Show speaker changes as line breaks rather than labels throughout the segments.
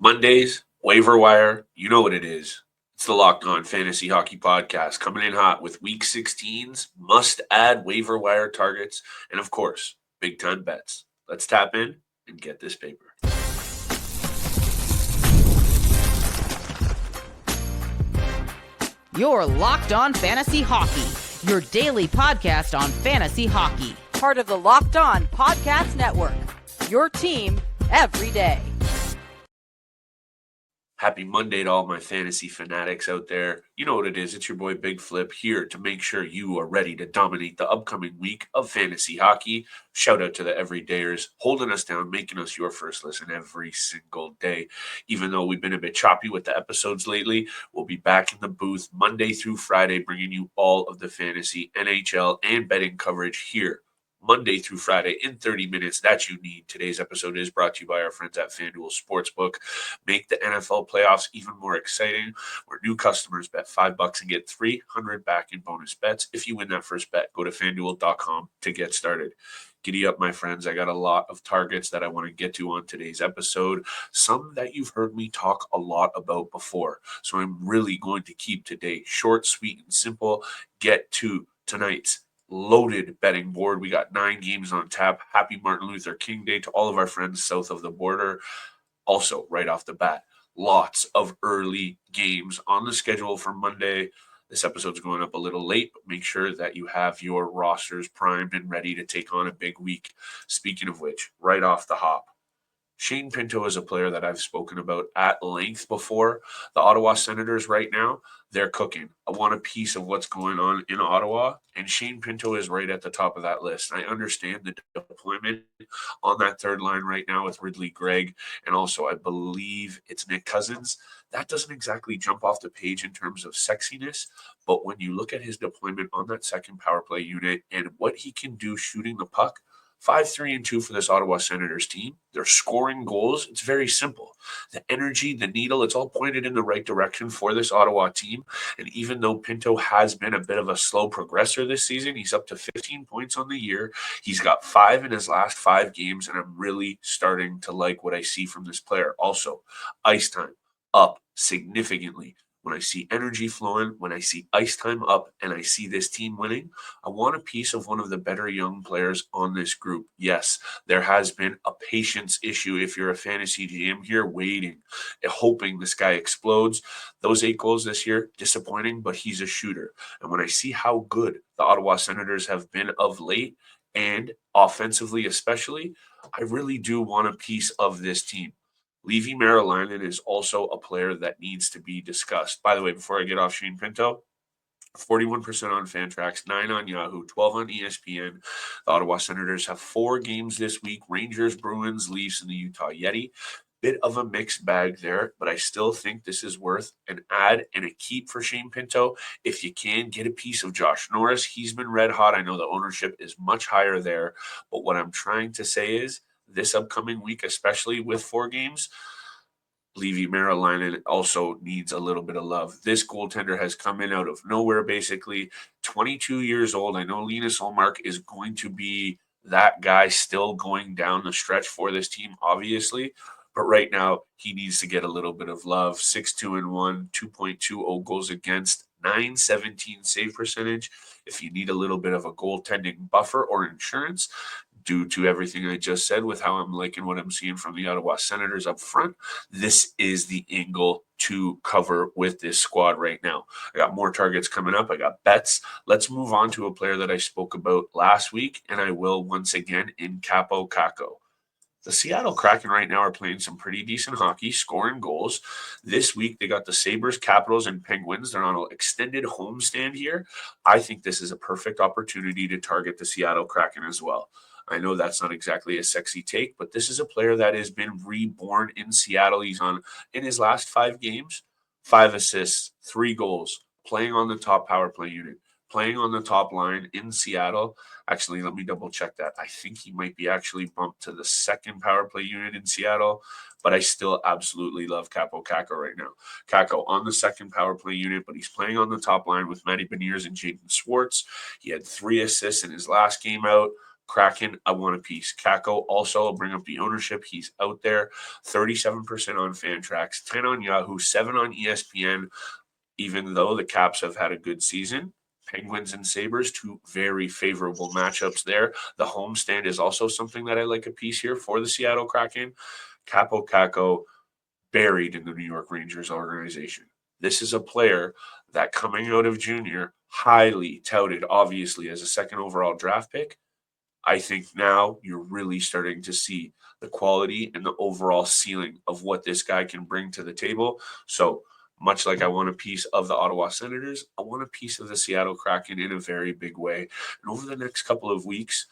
Mondays, Waiver-Wire, you know what it is. It's the Locked On Fantasy Hockey Podcast coming in hot with Week 16's must-add waiver-wire targets and, of course, big-time bets. Let's tap in and get this paper.
You're Locked On Fantasy Hockey, your daily podcast on fantasy hockey.
Part of the Locked On Podcast Network, your team every day.
Happy Monday to all my fantasy fanatics out there. You know what it is. It's your boy Big Flip here to make sure you are ready to dominate the upcoming week of fantasy hockey. Shout out to the everydayers holding us down, making us your first listen every single day. Even though we've been a bit choppy with the episodes lately, we'll be back in the booth Monday through Friday, bringing you all of the fantasy, NHL, and betting coverage here Monday through Friday in 30 minutes that you need. Today's episode is brought to you by our friends at FanDuel Sportsbook. Make the NFL playoffs even more exciting, where new customers bet $5 and get $300 back in bonus bets. If you win that first bet, go to FanDuel.com to get started. Giddy up, my friends. I got a lot of targets that I want to get to on today's episode, some that you've heard me talk a lot about before. So I'm really going to keep today short, sweet, and simple. Get to tonight's loaded betting board. We got 9 games on tap. Happy Martin Luther King Day to all of our friends south of the border. Also, right off the bat, lots of early games on the schedule for Monday. This episode's going up a little late, but make sure that you have your rosters primed and ready to take on a big week. Speaking of which, right off the hop, Shane Pinto is a player that I've spoken about at length before. The Ottawa Senators right now, they're cooking. I want a piece of what's going on in Ottawa, and Shane Pinto is right at the top of that list. I understand the deployment on that third line right now with Ridley Gregg, and also I believe it's Nick Cousins. That doesn't exactly jump off the page in terms of sexiness, but when you look at his deployment on that second power play unit and what he can do shooting the puck, 5-3-2 for this Ottawa Senators team. They're scoring goals. It's very simple. The energy, the needle, it's all pointed in the right direction for this Ottawa team. And even though Pinto has been a bit of a slow progressor this season, he's up to 15 points on the year. He's got 5 in his last 5 games, and I'm really starting to like what I see from this player. Also, ice time up significantly. When I see energy flowing, when I see ice time up, and I see this team winning, I want a piece of one of the better young players on this group. Yes, there has been a patience issue if you're a fantasy GM here, waiting, hoping this guy explodes. Those 8 goals this year, disappointing, but he's a shooter. And when I see how good the Ottawa Senators have been of late, and offensively especially, I really do want a piece of this team. Leevi Merilainen is also a player that needs to be discussed. By the way, before I get off Shane Pinto, 41% on Fantrax, 9 on Yahoo, 12 on ESPN. The Ottawa Senators have 4 games this week: Rangers, Bruins, Leafs, and the Utah Yeti. Bit of a mixed bag there, but I still think this is worth an add and a keep for Shane Pinto. If you can, get a piece of Josh Norris. He's been red hot. I know the ownership is much higher there, but what I'm trying to say is this upcoming week, especially with 4 games, Leevi Merilainen also needs a little bit of love. This goaltender has come in out of nowhere, basically. 22 years old. I know Linus Ullmark is going to be that guy still going down the stretch for this team, obviously. But right now, he needs to get a little bit of love. 6-2-1, 2.20 goals against, 917 save percentage. If you need a little bit of a goaltending buffer or insurance, due to everything I just said with how I'm liking what I'm seeing from the Ottawa Senators up front, this is the angle to cover with this squad right now. I got more targets coming up. I got bets. Let's move on to a player that I spoke about last week, and I will once again in Kaapo Kakko. The Seattle Kraken right now are playing some pretty decent hockey, scoring goals. This week, they got the Sabres, Capitals, and Penguins. They're on an extended homestand here. I think this is a perfect opportunity to target the Seattle Kraken as well. I know that's not exactly a sexy take, but this is a player that has been reborn in Seattle. He's on, in his last 5 games, 5 assists, 3 goals, playing on the top power play unit, playing on the top line in Seattle. Actually, let me double check that. I think he might be actually bumped to the second power play unit in Seattle, but I still absolutely love Kaapo Kakko right now. Kakko on the second power play unit, but he's playing on the top line with Matty Beniers and Jaden Schwartz. He had 3 assists in his last game out. Kraken, I want a piece. Kakko, also, I'll bring up the ownership. He's out there. 37% on Fantrax, 10 on Yahoo, 7 on ESPN, even though the Caps have had a good season. Penguins and Sabres, two very favorable matchups there. The homestand is also something that I like a piece here for the Seattle Kraken. Kaapo Kakko, buried in the New York Rangers organization. This is a player that, coming out of junior, highly touted, obviously, as a second overall draft pick. I think now you're really starting to see the quality and the overall ceiling of what this guy can bring to the table. So, much like I want a piece of the Ottawa Senators, I want a piece of the Seattle Kraken in a very big way. And over the next couple of weeks,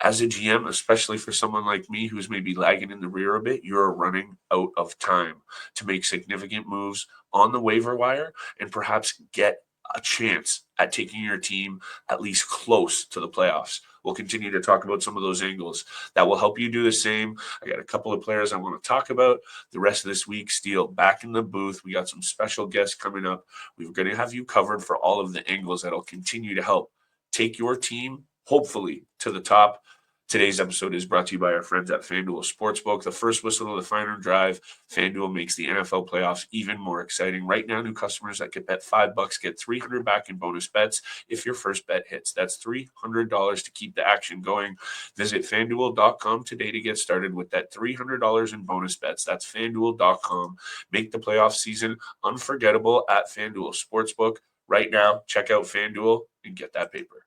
as a GM, especially for someone like me who's maybe lagging in the rear a bit, you're running out of time to make significant moves on the waiver wire and perhaps get a chance at taking your team at least close to the playoffs. We'll continue to talk about some of those angles that will help you do the same. I got a couple of players I want to talk about the rest of this week. Steele back in the booth. We got some special guests coming up. We're going to have you covered for all of the angles that'll continue to help take your team, hopefully, to the top. Today's episode is brought to you by our friends at FanDuel Sportsbook. The first whistle of the final drive. FanDuel makes the NFL playoffs even more exciting. Right now, new customers that could bet $5 get $300 back in bonus bets if your first bet hits. That's $300 to keep the action going. Visit FanDuel.com today to get started with that $300 in bonus bets. That's FanDuel.com. Make the playoff season unforgettable at FanDuel Sportsbook. Right now, check out FanDuel and get that paper.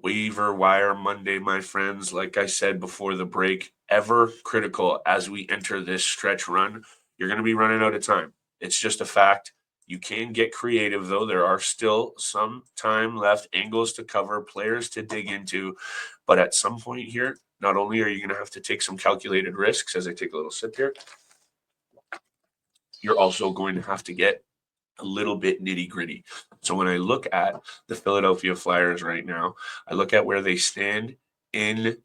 Waiver-Wire Monday, my friends. Like I said before the break, ever critical as we enter this stretch run. You're going to be running out of time. It's just a fact. You can get creative, though. There are still some time left, angles to cover, players to dig into. But at some point here, not only are you going to have to take some calculated risks, as I take a little sip here, you're also going to have to get a little bit nitty gritty. So when I look at the Philadelphia Flyers right now, I look at where they stand in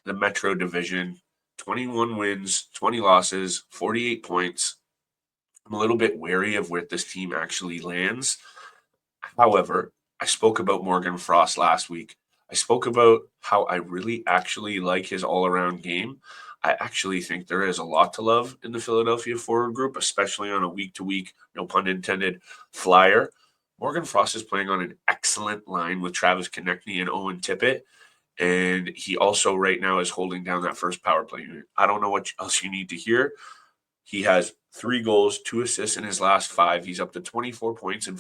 the Metro Division, 21 wins, 20 losses, 48 points. I'm a little bit wary of where this team actually lands. However, I spoke about Morgan Frost last week. I spoke about how I really actually like his all-around game. I actually think there is a lot to love in the Philadelphia forward group, especially on a week-to-week, no pun intended, flyer. Morgan Frost is playing on an excellent line with Travis Konechny and Owen Tippett, and he also right now is holding down that first power play unit. I don't know what else you need to hear. He has 3 goals, 2 assists in his last 5. He's up to 24 points in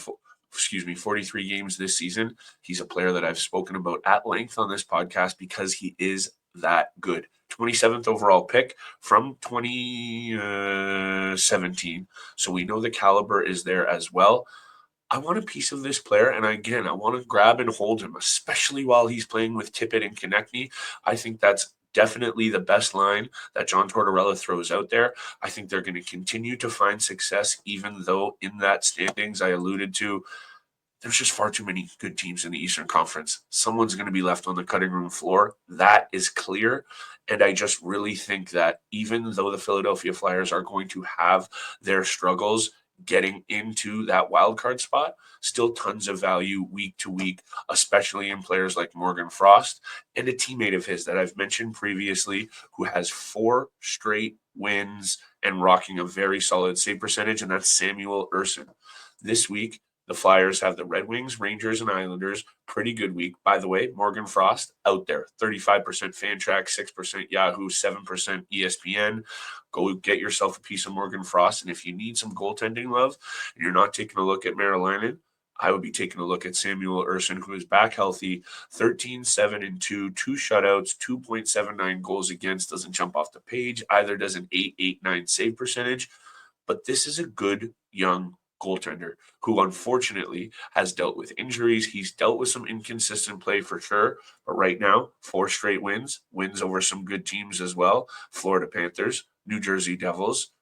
43 games this season. He's a player that I've spoken about at length on this podcast because he is that good. 27th overall pick from 2017. So we know the caliber is there as well. I want a piece of this player, and again, I want to grab and hold him, especially while he's playing with Tippett and Konechny. I think that's definitely the best line that John Tortorella throws out there. I think they're going to continue to find success, even though in that standings I alluded to, there's just far too many good teams in the Eastern Conference. Someone's going to be left on the cutting room floor. That is clear. And I just really think that even though the Philadelphia Flyers are going to have their struggles getting into that wild card spot, still tons of value week to week, especially in players like Morgan Frost and a teammate of his that I've mentioned previously who has 4 straight wins and rocking a very solid save percentage, and that's Samuel Ersson. This week, the Flyers have the Red Wings, Rangers, and Islanders. Pretty good week. By the way, Morgan Frost out there. 35% Fantrax, 6% Yahoo, 7% ESPN. Go get yourself a piece of Morgan Frost. And if you need some goaltending love and you're not taking a look at Merilainen, I would be taking a look at Samuel Ersson, who is back healthy, 13-7-2, 2 shutouts, 2.79 goals against. Doesn't jump off the page. Either does an 8.89 save percentage. But this is a good young goaltender who unfortunately has dealt with injuries. He's dealt with some inconsistent play for sure, but right now 4 straight wins over some good teams as well. Florida Panthers, New Jersey Devils.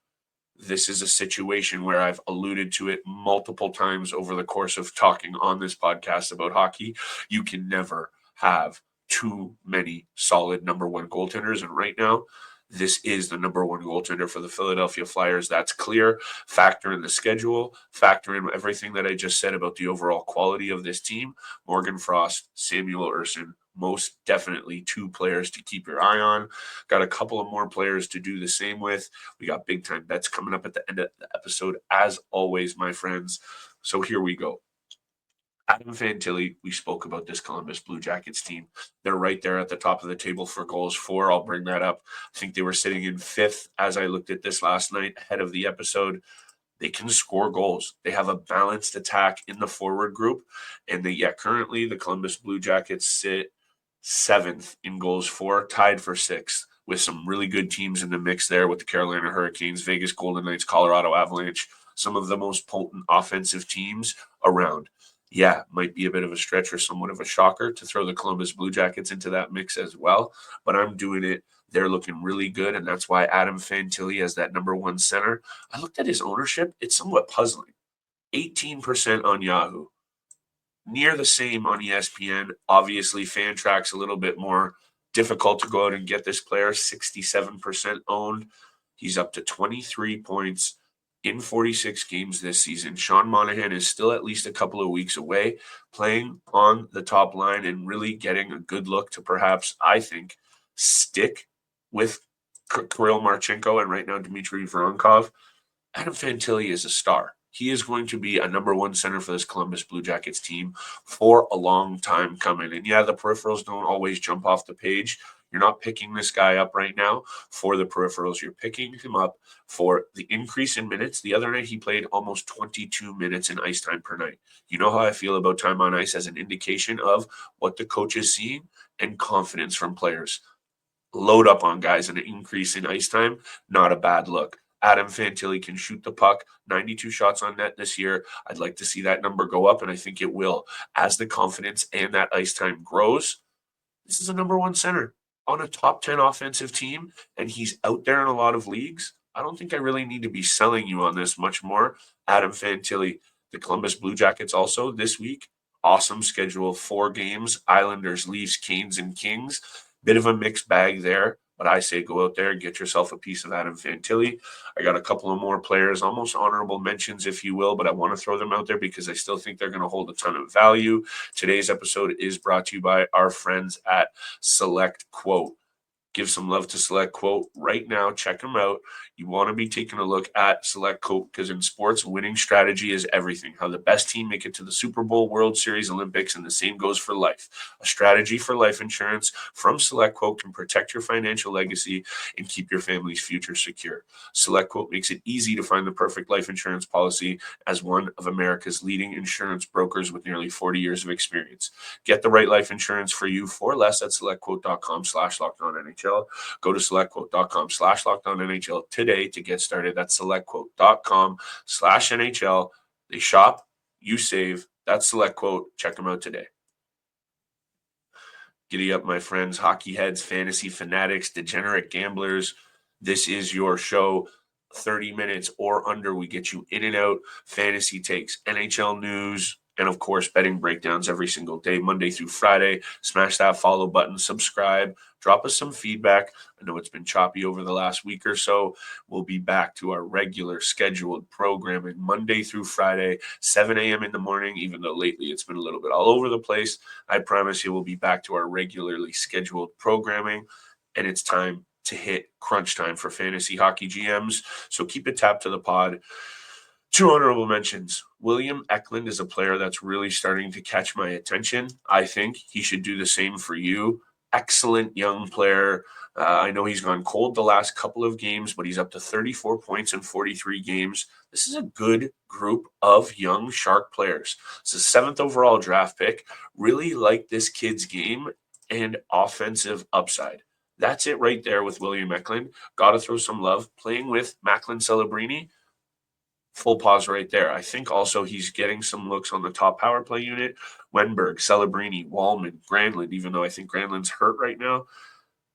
This is a situation where I've alluded to it multiple times over the course of talking on this podcast about hockey. You can never have too many solid number 1 goaltenders, and right now This is the number one goaltender for the Philadelphia Flyers. That's clear. Factor in the schedule, factor in everything that I just said about the overall quality of this team. Morgan Frost, Samuel Ersson, most definitely two players to keep your eye on. Got a couple of more players to do the same with. We got big time bets coming up at the end of the episode, as always, my friends. So here we go. Adam Fantilli, we spoke about this Columbus Blue Jackets team. They're right there at the top of the table for goals for. I'll bring that up. I think they were sitting in fifth as I looked at this last night ahead of the episode. They can score goals. They have a balanced attack in the forward group. And currently the Columbus Blue Jackets sit seventh in goals for, tied for sixth, with some really good teams in the mix there with the Carolina Hurricanes, Vegas Golden Knights, Colorado Avalanche, some of the most potent offensive teams around. Yeah, might be a bit of a stretch or somewhat of a shocker to throw the Columbus Blue Jackets into that mix as well, but I'm doing it. They're looking really good, and that's why Adam Fantilli as that number one center. I looked at his ownership. It's somewhat puzzling. 18% on Yahoo. Near the same on ESPN. Obviously, Fantrack's a little bit more difficult to go out and get this player. 67% owned. He's up to 23 points in 46 games this season. Sean Monahan is still at least a couple of weeks away, playing on the top line and really getting a good look to perhaps, I think, stick with Kirill Marchenko and right now Dmitry Voronkov. Adam Fantilli is a star. He is going to be a number one center for this Columbus Blue Jackets team for a long time coming. And yeah, the peripherals don't always jump off the page. You're not picking this guy up right now for the peripherals. You're picking him up for the increase in minutes. The other night, he played almost 22 minutes in ice time per night. You know how I feel about time on ice as an indication of what the coach is seeing and confidence from players. Load up on guys, and an increase in ice time, not a bad look. Adam Fantilli can shoot the puck, 92 shots on net this year. I'd like to see that number go up, and I think it will. As the confidence and that ice time grows, this is a number one center on a top 10 offensive team, and he's out there in a lot of leagues. I don't think I really need to be selling you on this much more. Adam Fantilli, the Columbus Blue Jackets also this week. Awesome schedule, 4 games, Islanders, Leafs, Canes, and Kings. Bit of a mixed bag there. But I say go out there and get yourself a piece of Adam Fantilli. I got a couple of more players, almost honorable mentions, if you will, but I want to throw them out there because I still think they're going to hold a ton of value. Today's episode is brought to you by our friends at Select Quote. Give some love to Select Quote right now. Check them out. You want to be taking a look at Select Quote because in sports, winning strategy is everything. How the best team make it to the Super Bowl, World Series, Olympics, and the same goes for life. A strategy for life insurance from Select Quote can protect your financial legacy and keep your family's future secure. Select Quote makes it easy to find the perfect life insurance policy as one of America's leading insurance brokers with nearly 40 years of experience. Get the right life insurance for you for less at selectquote.com/LockedOnNHL. Go to selectquote.com/LockedOnNHL today to get started. That's selectquote.com/NHL. They shop, you save. That's Select Quote. Check them out today. Giddy up, my friends, hockey heads, fantasy fanatics, degenerate gamblers. This is your show. 30 minutes or under, we get you in and out. Fantasy takes, NHL news, and of course, betting breakdowns every single day, Monday through Friday. Smash that follow button, subscribe, drop us some feedback. I know it's been choppy over the last week or so. We'll be back to our regular scheduled programming Monday through Friday, 7 a.m. in the morning, even though lately it's been a little bit all over the place. I promise you we'll be back to our regularly scheduled programming, and it's time to hit crunch time for fantasy hockey GMs. So keep it tapped to the pod. 2 honorable mentions. William Eklund is a player that's really starting to catch my attention. I think he should do the same for you. Excellent young player. I know he's gone cold the last couple of games, but he's up to 34 points in 43 games. This is a good group of young Shark players. It's a 7th overall draft pick. Really like this kid's game and offensive upside. That's it right there with William Eklund. Got to throw some love. Playing with Macklin Celebrini, full pause right there. I think also he's getting some looks on the top power play unit. Wenberg, Celebrini, Wallman, Granlund, even though I think Granlund's hurt right now.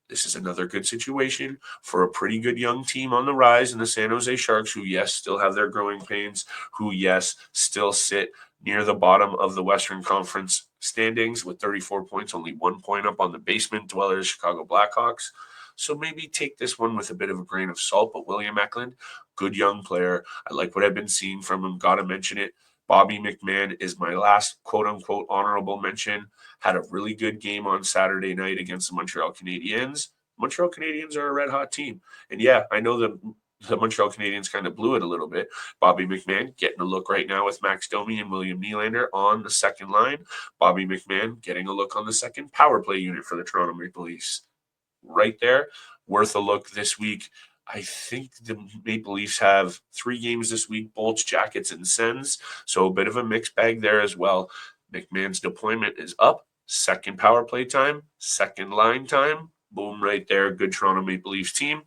This is another good situation for a pretty good young team on the rise in the San Jose Sharks, who, yes, still have their growing pains, who, yes, still sit near the bottom of the Western Conference standings with 34 points, only 1 point up on the basement dwellers, Chicago Blackhawks. So maybe take this one with a bit of a grain of salt. But William Eklund, good young player. I like what I've been seeing from him. Got to mention it. Bobby McMann is my last quote-unquote honorable mention. Had a really good game on Saturday night against the Montreal Canadiens. Montreal Canadiens are a red-hot team. And yeah, I know the Montreal Canadiens kind of blew it a little bit. Bobby McMann getting a look right now with Max Domi and William Nylander on the second line. Bobby McMann getting a look on the second power play unit for the Toronto Maple Leafs. Right there, worth a look this week. I think the Maple Leafs have 3 games this week, Bolts, Jackets, and Sens. So a bit of a mixed bag there as well. McMahon's deployment is up. Second power play time, second line time. Boom, right there. Good Toronto Maple Leafs team.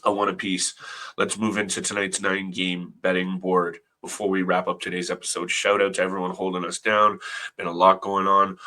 A one apiece. Let's move into tonight's 9-game betting board. Before we wrap up today's episode, shout out to everyone holding us down. Been a lot going on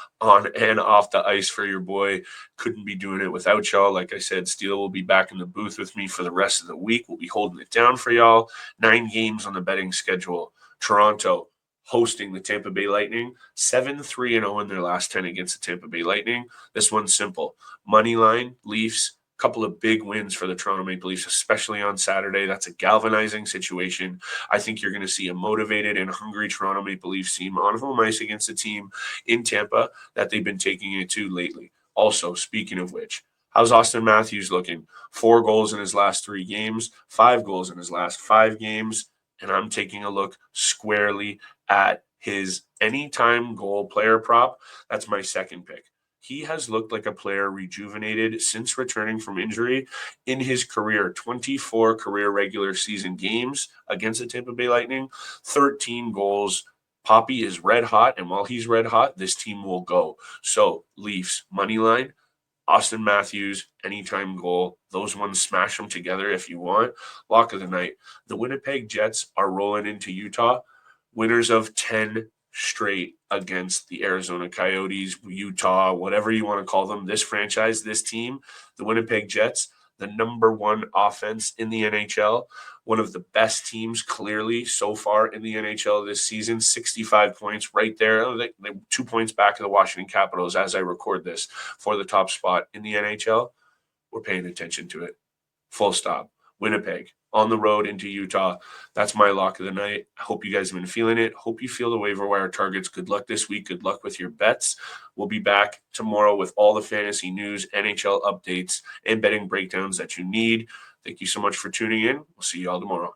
and off the ice for your boy. Couldn't be doing it without y'all. Like I said, Steele will be back in the booth with me for the rest of the week. We'll be holding it down for y'all. 9 games on the betting schedule. Toronto hosting the Tampa Bay Lightning, 7-3-0 in their last 10 against the Tampa Bay Lightning. This one's simple. Money line, Leafs. Couple of big wins for the Toronto Maple Leafs, especially on Saturday. That's a galvanizing situation. I think you're going to see a motivated and hungry Toronto Maple Leafs team on home ice against a team in Tampa that they've been taking it to lately. Also, speaking of which, how's Austin Matthews looking? 4 goals in his last 3 games, 5 goals in his last 5 games, and I'm taking a look squarely at his anytime goal player prop. That's my second pick. He has looked like a player rejuvenated since returning from injury in his career. 24 career regular season games against the Tampa Bay Lightning, 13 goals. Poppy is red hot, and while he's red hot, this team will go. So, Leafs, money line, Austin Matthews, anytime goal. Those ones, smash them together if you want. Lock of the night. The Winnipeg Jets are rolling into Utah. Winners of 10 straight against the Arizona Coyotes, Utah, whatever you want to call them. This franchise, this team, the Winnipeg Jets, the number 1 offense in the NHL, one of the best teams clearly so far in the NHL this season, 65 points right there. They're 2 points back of the Washington Capitals as I record this for the top spot in the NHL. We're paying attention to it. Full stop. Winnipeg on the road into Utah. That's my lock of the night. I hope you guys have been feeling it. Hope you feel the waiver wire targets. Good luck this week. Good luck with your bets. We'll be back tomorrow with all the fantasy news, NHL updates, and betting breakdowns that you need. Thank you so much for tuning in. We'll see you all tomorrow.